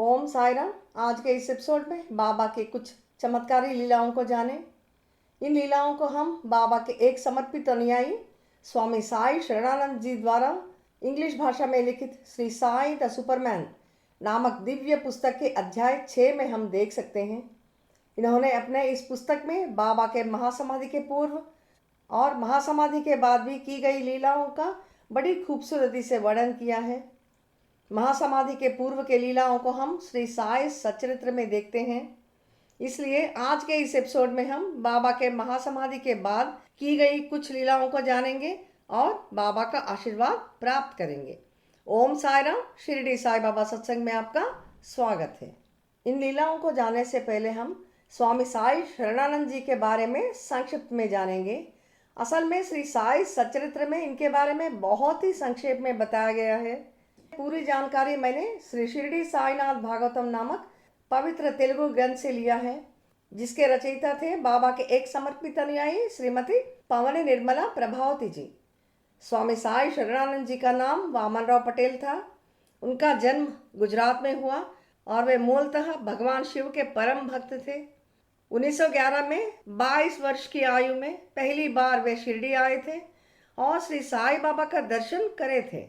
ओम साई राम। आज के इस एपिसोड में बाबा के कुछ चमत्कारी लीलाओं को जानें। इन लीलाओं को हम बाबा के एक समर्पित अनुयायी स्वामी साई शरणानंद जी द्वारा इंग्लिश भाषा में लिखित श्री साई द सुपरमैन नामक दिव्य पुस्तक के अध्याय 6 में हम देख सकते हैं। इन्होंने अपने इस पुस्तक में बाबा के महासमाधि के पूर्व और महासमाधि के बाद भी की गई लीलाओं का बड़ी खूबसूरती से वर्णन किया है। महासमाधि के पूर्व के लीलाओं को हम श्री साई सच्चरित्र में देखते हैं। इसलिए आज के इस एपिसोड में हम बाबा के महासमाधि के बाद की गई कुछ लीलाओं को जानेंगे और बाबा का आशीर्वाद प्राप्त करेंगे। ओम साई राम। शिरडी साई बाबा सत्संग में आपका स्वागत है। इन लीलाओं को जानने से पहले हम स्वामी साई शरणानंद जी के बारे में संक्षिप्त में जानेंगे। असल में श्री साई सच्चरित्र में इनके बारे में बहुत ही संक्षेप में बताया गया है। पूरी जानकारी मैंने श्री शिरडी साईनाथ भागवतम नामक पवित्र तेलुगु ग्रंथ से लिया है, जिसके रचयिता थे बाबा के एक समर्पित अनुयायी श्रीमती पवनी निर्मला प्रभावती जी। स्वामी साई शरणानंद जी का नाम वामन राव पटेल था। उनका जन्म गुजरात में हुआ और वे मूलतः भगवान शिव के परम भक्त थे। 1911 में 22 वर्ष की आयु में पहली बार वे शिरडी आए थे और श्री साई बाबा का दर्शन करे थे।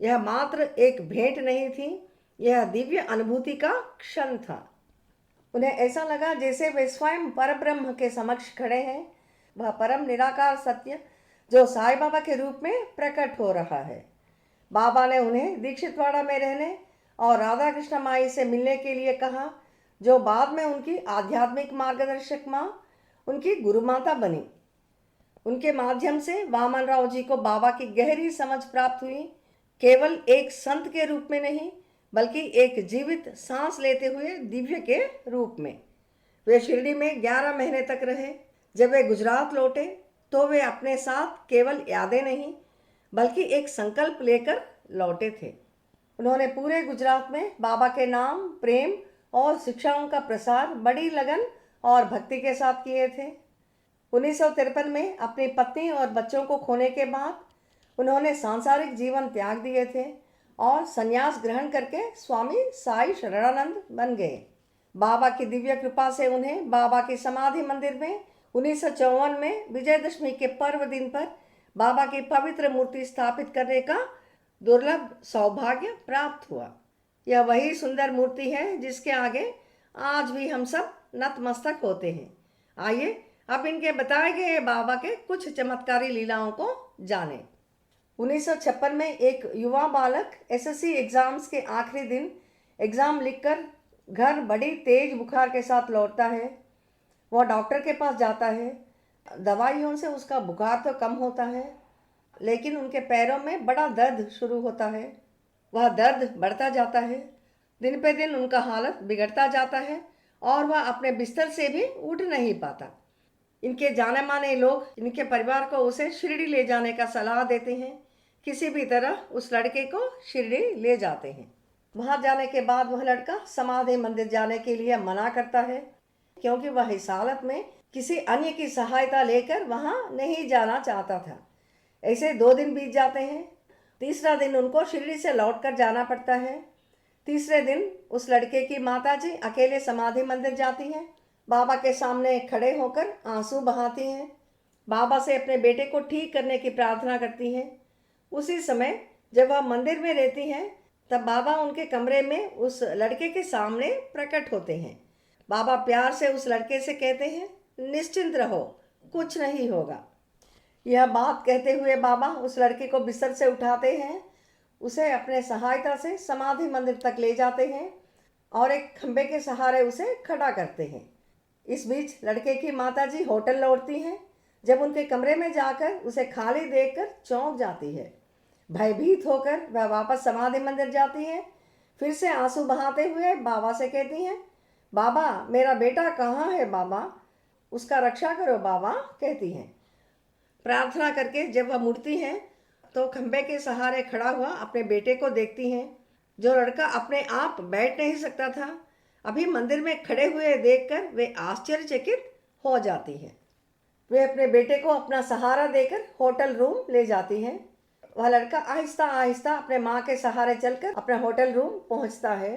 यह मात्र एक भेंट नहीं थी, यह दिव्य अनुभूति का क्षण था। उन्हें ऐसा लगा जैसे वे स्वयं परब्रह्म के समक्ष खड़े हैं। वह परम निराकार सत्य जो साईं बाबा के रूप में प्रकट हो रहा है। बाबा ने उन्हें दीक्षितवाड़ा में रहने और राधा कृष्ण माई से मिलने के लिए कहा, जो बाद में उनकी आध्यात्मिक मार्गदर्शक माँ, उनकी गुरु माता बनी। उनके माध्यम से वामन राव जी को बाबा की गहरी समझ प्राप्त हुई। केवल एक संत के रूप में नहीं, बल्कि एक जीवित सांस लेते हुए दिव्य के रूप में। वे शिरडी में 11 महीने तक रहे। जब वे गुजरात लौटे तो वे अपने साथ केवल यादें नहीं, बल्कि एक संकल्प लेकर लौटे थे। उन्होंने पूरे गुजरात में बाबा के नाम, प्रेम और शिक्षाओं का प्रसार बड़ी लगन और भक्ति के साथ किए थे। 1953 में अपनी पत्नी और बच्चों को खोने के बाद उन्होंने सांसारिक जीवन त्याग दिए थे और संन्यास ग्रहण करके स्वामी साई शरणानंद बन गए। बाबा की दिव्य कृपा से उन्हें बाबा की समाधि मंदिर में 1954 में विजयदशमी के पर्व दिन पर बाबा की पवित्र मूर्ति स्थापित करने का दुर्लभ सौभाग्य प्राप्त हुआ। यह वही सुंदर मूर्ति है जिसके आगे आज भी हम सब नतमस्तक होते हैं। आइए अब इनके बताए गए बाबा के कुछ चमत्कारी लीलाओं को जानें। 1956 में एक युवा बालक एसएससी एग्ज़ाम्स के आखिरी दिन एग्ज़ाम लिखकर घर बड़ी तेज बुखार के साथ लौटता है। वह डॉक्टर के पास जाता है। दवाइयों से उसका बुखार तो कम होता है, लेकिन उनके पैरों में बड़ा दर्द शुरू होता है। वह दर्द बढ़ता जाता है। दिन पे दिन उनका हालत बिगड़ता जाता है और वह अपने बिस्तर से भी उठ नहीं पाता। इनके जाने माने लोग इनके परिवार को उसे शिरडी ले जाने का सलाह देते हैं। किसी भी तरह उस लड़के को शिरडी ले जाते हैं। वहाँ जाने के बाद वह लड़का समाधि मंदिर जाने के लिए मना करता है, क्योंकि वह इस हालत में किसी अन्य की सहायता लेकर वहाँ नहीं जाना चाहता था। ऐसे 2 दिन बीत जाते हैं। तीसरा दिन उनको शिरडी से लौटकर जाना पड़ता है। तीसरे दिन उस लड़के की माताजी अकेले समाधि मंदिर जाती हैं। बाबा के सामने खड़े होकर आंसू बहाती हैं। बाबा से अपने बेटे को ठीक करने की प्रार्थना करती हैं। उसी समय जब वह मंदिर में रहती हैं, तब बाबा उनके कमरे में उस लड़के के सामने प्रकट होते हैं। बाबा प्यार से उस लड़के से कहते हैं, निश्चिंत रहो, कुछ नहीं होगा। यह बात कहते हुए बाबा उस लड़के को बिस्तर से उठाते हैं, उसे अपने सहायता से समाधि मंदिर तक ले जाते हैं और एक खंबे के सहारे उसे खड़ा करते हैं। इस बीच लड़के की माताजी होटल लौटती हैं। जब उनके कमरे में जाकर उसे खाली देखकर चौंक जाती है। भयभीत होकर वह वापस समाधि मंदिर जाती है। फिर से आंसू बहाते हुए बाबा से कहती हैं, बाबा मेरा बेटा कहाँ है बाबा, उसका रक्षा करो बाबा, कहती हैं। प्रार्थना करके जब वह मुड़ती हैं तो खंबे के सहारे खड़ा हुआ अपने बेटे को देखती हैं। जो लड़का अपने आप बैठ नहीं सकता था, अभी मंदिर में खड़े हुए देखकर वे आश्चर्यचकित हो जाती हैं। वे अपने बेटे को अपना सहारा देकर होटल रूम ले जाती हैं। वह लड़का आहिस्ता आहिस्ता अपने माँ के सहारे चलकर अपने होटल रूम पहुँचता है।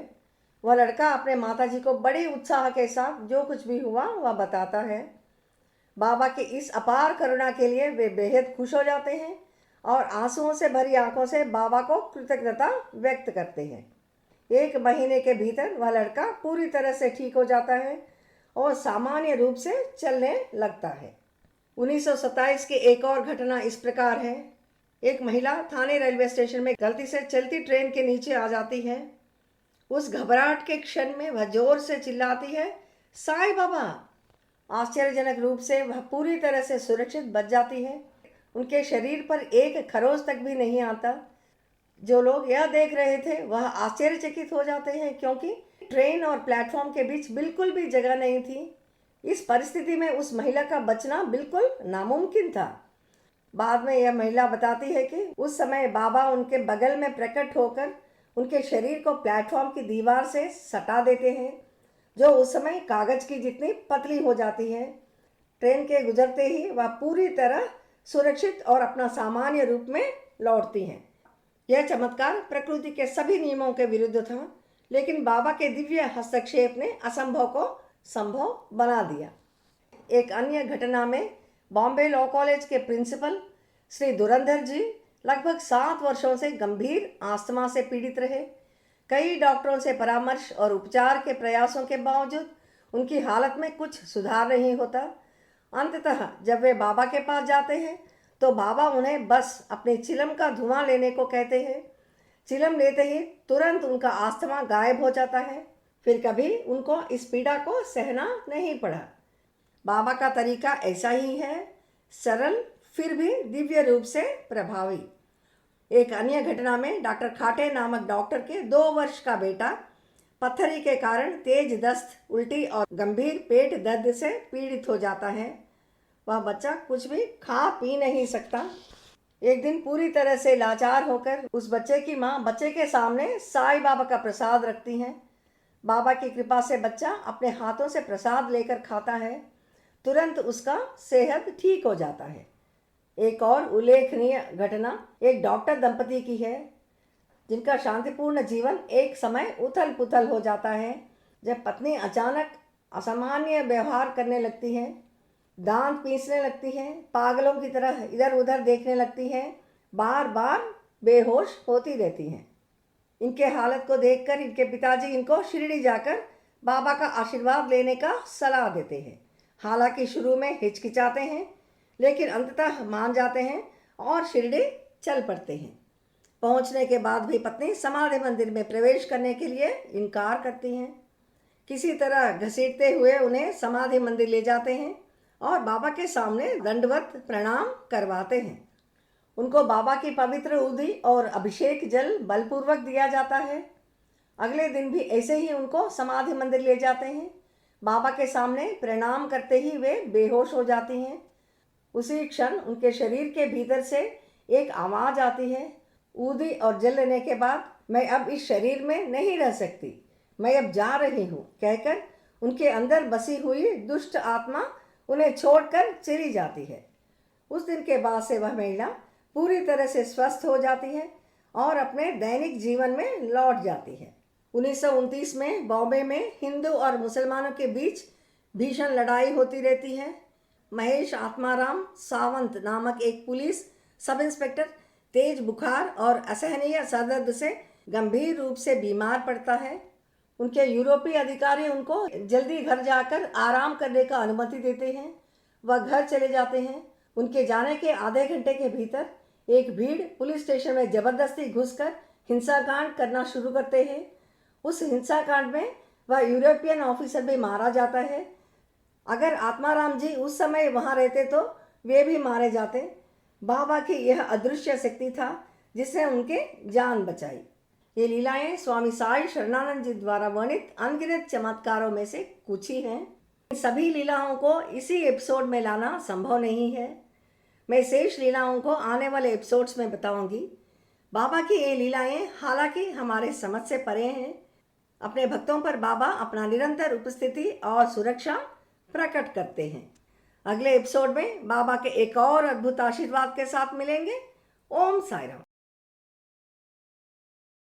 वह लड़का अपने माताजी को बड़ी उत्साह के साथ जो कुछ भी हुआ वह बताता है। बाबा की इस अपार करुणा के लिए वे बेहद खुश हो जाते हैं और आंसुओं से भरी आंखों से बाबा को कृतज्ञता व्यक्त करते हैं। 1 महीने के भीतर वह लड़का पूरी तरह से ठीक हो जाता है और सामान्य रूप से चलने लगता है। 1927 की एक और घटना इस प्रकार है। एक महिला थाने रेलवे स्टेशन में गलती से चलती ट्रेन के नीचे आ जाती है। उस घबराहट के क्षण में वह जोर से चिल्लाती है, साईं बाबा। आश्चर्यजनक रूप से वह पूरी तरह से सुरक्षित बच जाती है। उनके शरीर पर एक खरोंच तक भी नहीं आता। जो लोग यह देख रहे थे वह आश्चर्यचकित हो जाते हैं, क्योंकि ट्रेन और प्लेटफॉर्म के बीच बिल्कुल भी जगह नहीं थी। इस परिस्थिति में उस महिला का बचना बिल्कुल नामुमकिन था। बाद में यह महिला बताती है कि उस समय बाबा उनके बगल में प्रकट होकर उनके शरीर को प्लेटफॉर्म की दीवार से सटा देते हैं, जो उस समय कागज की जितनी पतली हो जाती है। ट्रेन के गुजरते ही वह पूरी तरह सुरक्षित और अपना सामान्य रूप में लौटती हैं। यह चमत्कार प्रकृति के सभी नियमों के विरुद्ध था, लेकिन बाबा के दिव्य हस्तक्षेप ने असंभव को संभव बना दिया। एक अन्य घटना में बॉम्बे लॉ कॉलेज के प्रिंसिपल श्री धुरंधर जी लगभग 7 वर्षों से गंभीर अस्थमा से पीड़ित रहे। कई डॉक्टरों से परामर्श और उपचार के प्रयासों के बावजूद उनकी हालत में कुछ सुधार नहीं होता। अंततः जब वे बाबा के पास जाते हैं तो बाबा उन्हें बस अपनी चिलम का धुआं लेने को कहते हैं। चिलम लेते ही तुरंत उनका अस्थमा गायब हो जाता है। फिर कभी उनको इस पीड़ा को सहना नहीं पड़ा। बाबा का तरीका ऐसा ही है, सरल फिर भी दिव्य रूप से प्रभावी। एक अन्य घटना में डॉक्टर खाटे नामक डॉक्टर के 2 वर्ष का बेटा पत्थरी के कारण तेज दस्त, उल्टी और गंभीर पेट दर्द से पीड़ित हो जाता है। वह बच्चा कुछ भी खा पी नहीं सकता। एक दिन पूरी तरह से लाचार होकर उस बच्चे की माँ बच्चे के सामने साईं बाबा का प्रसाद रखती हैं। बाबा की कृपा से बच्चा अपने हाथों से प्रसाद लेकर खाता है। तुरंत उसका सेहत ठीक हो जाता है। एक और उल्लेखनीय घटना एक डॉक्टर दंपति की है, जिनका शांतिपूर्ण जीवन एक समय उथल पुथल हो जाता है जब पत्नी अचानक असामान्य व्यवहार करने लगती है, दांत पीसने लगती है, पागलों की तरह इधर उधर देखने लगती है, बार बार बेहोश होती रहती हैं। इनके हालत को देखकर इनके पिताजी इनको शिरडी जाकर बाबा का आशीर्वाद लेने का सलाह देते हैं। हालांकि शुरू में हिचकिचाते हैं, लेकिन अंततः मान जाते हैं और शिरडी चल पड़ते हैं। पहुंचने के बाद भी पत्नी समाधि मंदिर में प्रवेश करने के लिए इनकार करती हैं। किसी तरह घसीटते हुए उन्हें समाधि मंदिर ले जाते हैं और बाबा के सामने दंडवत प्रणाम करवाते हैं। उनको बाबा की पवित्र उदी और अभिषेक जल बलपूर्वक दिया जाता है। अगले दिन भी ऐसे ही उनको समाधि मंदिर ले जाते हैं। बाबा के सामने प्रणाम करते ही वे बेहोश हो जाती हैं। उसी क्षण उनके शरीर के भीतर से एक आवाज़ आती है, ऊदी और जल लेने के बाद मैं अब इस शरीर में नहीं रह सकती, मैं अब जा रही हूँ कहकर उनके अंदर बसी हुई दुष्ट आत्मा उन्हें छोड़कर चली जाती है। उस दिन के बाद से वह महिला पूरी तरह से स्वस्थ हो जाती है और अपने दैनिक जीवन में लौट जाती है। 1929 में बॉम्बे में हिंदू और मुसलमानों के बीच भीषण लड़ाई होती रहती है। महेश आत्माराम सावंत नामक एक पुलिस सब इंस्पेक्टर तेज बुखार और असहनीय सरदर्द से गंभीर रूप से बीमार पड़ता है। उनके यूरोपीय अधिकारी उनको जल्दी घर जाकर आराम करने का अनुमति देते हैं। वह घर चले जाते हैं। उनके जाने के आधे घंटे के भीतर एक भीड़ पुलिस स्टेशन में जबरदस्ती घुसकर हिंसाकांड करना शुरू करते हैं। उस हिंसाकांड में वह यूरोपियन ऑफिसर भी मारा जाता है। अगर आत्माराम जी उस समय वहाँ रहते तो वे भी मारे जाते। बाबा की यह अदृश्य शक्ति था जिसने उनके जान बचाई। ये लीलाएं स्वामी साई शरणानंद जी द्वारा वर्णित अनगिनत चमत्कारों में से कुछ ही हैं। इन सभी लीलाओं को इसी एपिसोड में लाना संभव नहीं है। मैं शेष लीलाओं को आने वाले एपिसोड्स में बताऊंगी। बाबा की ये लीलाएं हालांकि हमारे समझ से परे हैं। अपने भक्तों पर बाबा अपना निरंतर उपस्थिति और सुरक्षा प्रकट करते हैं। अगले एपिसोड में बाबा के एक और अद्भुत आशीर्वाद के साथ मिलेंगे। ओम साईं राम।